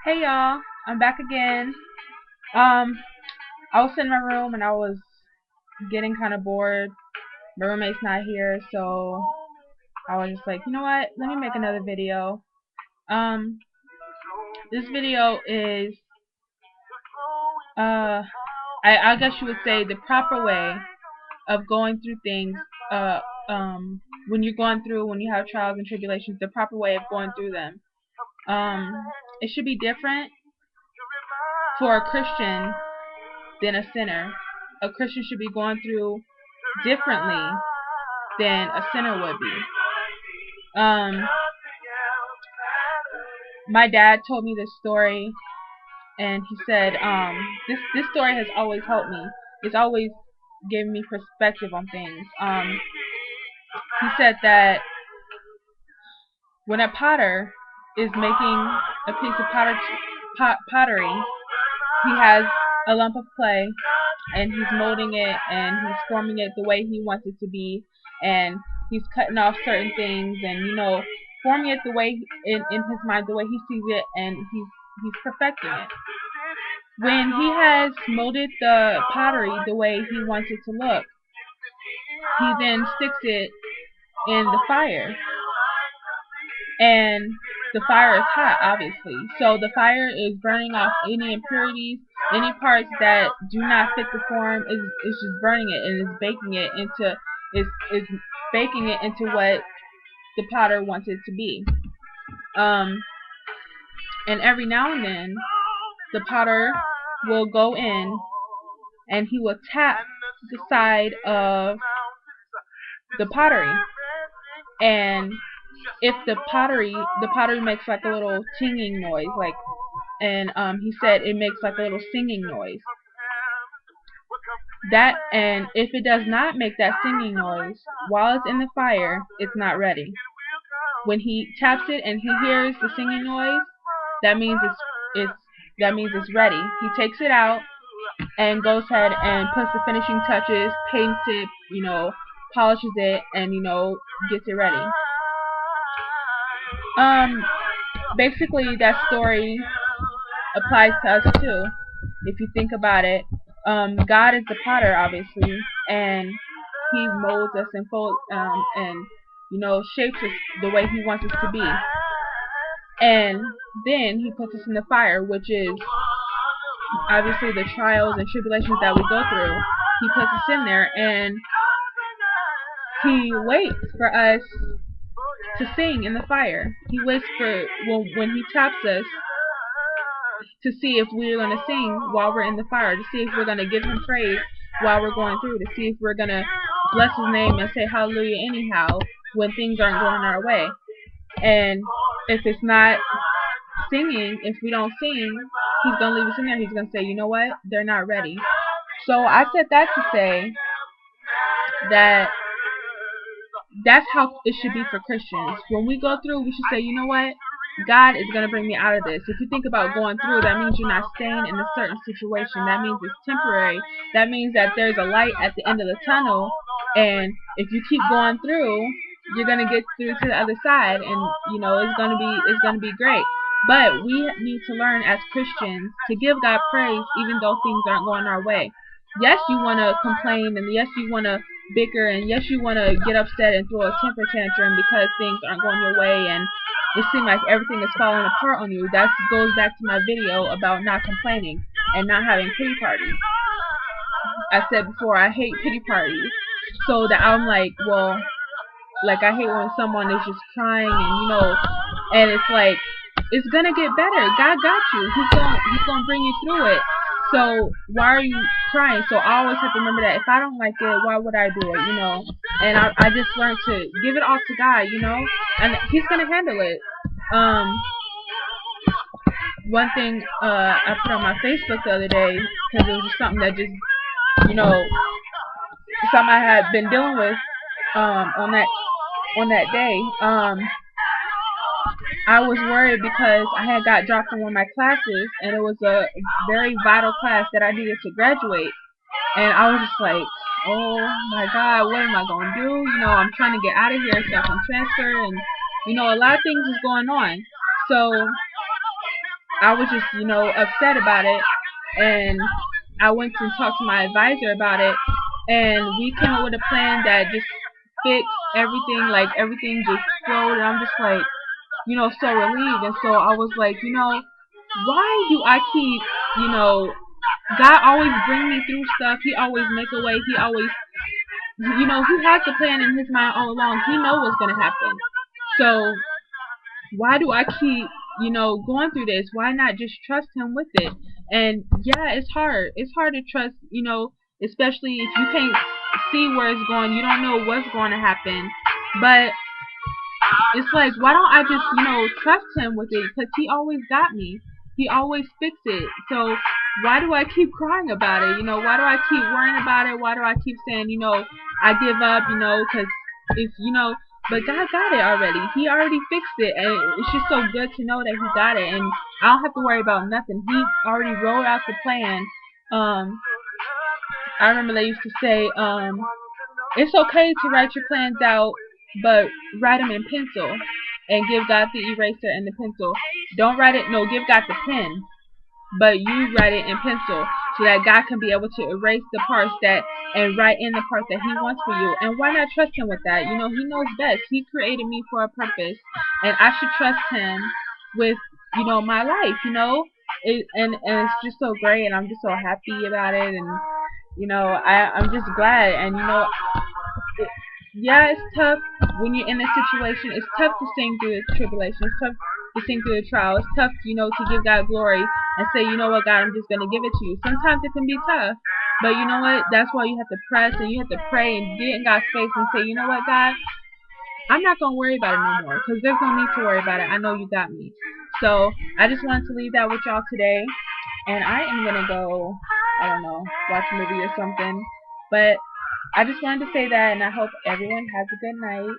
Hey y'all, I'm back again. Um, I was in my room and I was getting kind of bored. My roommate's not here, so I was just like, you know what? Let me make another video. Um, this video is, uh, I guess you would say the proper way of going through things. Uh, when you're going through, when you have trials and tribulations, the proper way of going through them. Um, it should be different for a Christian than a sinner. A Christian should be going through differently than a sinner would be. Um, my dad told me this story, and he said, this story has always helped me. It's always given me perspective on things. He said that when a potter is making a piece of pottery, he has a lump of clay, and he's molding it, and he's forming it the way he wants it to be, and he's cutting off certain things, and forming it the way in his mind, the way he sees it, and he's perfecting it. When he has molded the pottery the way he wants it to look, he then sticks it in the fire, and the fire is hot, obviously. So the fire is burning off any impurities, any parts that do not fit the form. Is just burning it, and is baking it into is baking it into what the potter wants it to be. And every now and then, the potter will go in and he will tap the side of the pottery, and if the pottery makes like a little tinging noise, like, and he said it makes like a little singing noise. And if it does not make that singing noise while it's in the fire, it's not ready. When he taps it and he hears the singing noise, that means it's ready. He takes it out and goes ahead and puts the finishing touches, paints it, polishes it, and gets it ready. Basically that story applies to us too. If you think about it, God is the potter, obviously, and He molds us and folds, and shapes us the way He wants us to be. And then He puts us in the fire, which is obviously the trials and tribulations that we go through. He puts us in there, and He waits for us to sing in the fire. He waits for when He taps us to see if we're going to sing while we're in the fire, to see if we're going to give Him praise while we're going through, to see if we're going to bless His name and say hallelujah anyhow when things aren't going our way. And if it's not singing, if we don't sing, He's going to leave us in there. He's going to say, you know what, they're not ready. So I said that to say that that's how it should be for Christians. When we go through, we should say, you know what, God is going to bring me out of this. If you think about going through, that means you're not staying in a certain situation. That means it's temporary. That means that there's a light at the end of the tunnel, and if you keep going through, you're going to get through to the other side, and it's going to be great. But we need to learn as Christians to give God praise even though things aren't going our way. Yes, you want to complain, and yes, you want to bicker, and yes, you want to get upset and throw a temper tantrum because things aren't going your way, and it seems like everything is falling apart on you. That goes back to my video about not complaining and not having pity parties. I said before, I hate pity parties. So that I'm like, well, like I hate when someone is just crying and it's like, it's gonna get better. God got you. He's gonna bring you through it. So why are you crying? So I always have to remember that if I don't like it, why would I do it? And I just learned to give it all to God, and He's gonna handle it. One thing I put on my Facebook the other day, because it was just something that just something I had been dealing with on that day. I was worried because I had got dropped from one of my classes, and it was a very vital class that I needed to graduate. And I was just like, oh my God, what am I going to do? I'm trying to get out of here so I can transfer, and a lot of things is going on. So I was just, upset about it, and I went and talked to my advisor about it, and we came up with a plan that just fixed everything, like everything just flowed, and I'm just like, so relieved. And so I was like, why do I keep, God always bring me through stuff. He always make a way. He always, he has the plan in his mind all along. He knows what's going to happen. So why do I keep, going through this? Why not just trust him with it? And yeah, it's hard. It's hard to trust, especially if you can't see where it's going. You don't know what's going to happen. But it's like, why don't I just, trust him with it? Because he always got me. He always fixed it. So why do I keep crying about it? Why do I keep worrying about it? Why do I keep saying, I give up, because if, but God got it already. He already fixed it. And it's just so good to know that he got it. And I don't have to worry about nothing. He already wrote out the plan. I remember they used to say, it's okay to write your plans out, but write them in pencil and give God the eraser and the pencil. Don't write it, no, give God the pen, but you write it in pencil so that God can be able to erase the parts and write in the parts that he wants for you. And why not trust him with that? He knows best. He created me for a purpose, and I should trust him with, my life, and it's just so great, and I'm just so happy about it. And I'm just glad. And yeah, it's tough when you're in a situation. It's tough to sing through the tribulation. It's tough to sing through the trial. It's tough, to give God glory and say, you know what, God, I'm just going to give it to you. Sometimes it can be tough. But you know what? That's why you have to press and you have to pray and get in God's face and say, you know what, God, I'm not going to worry about it no more. Because there's no need to worry about it. I know you got me. So I just wanted to leave that with y'all today. And I am going to go, I don't know, watch a movie or something. But I just wanted to say that, and I hope everyone has a good night.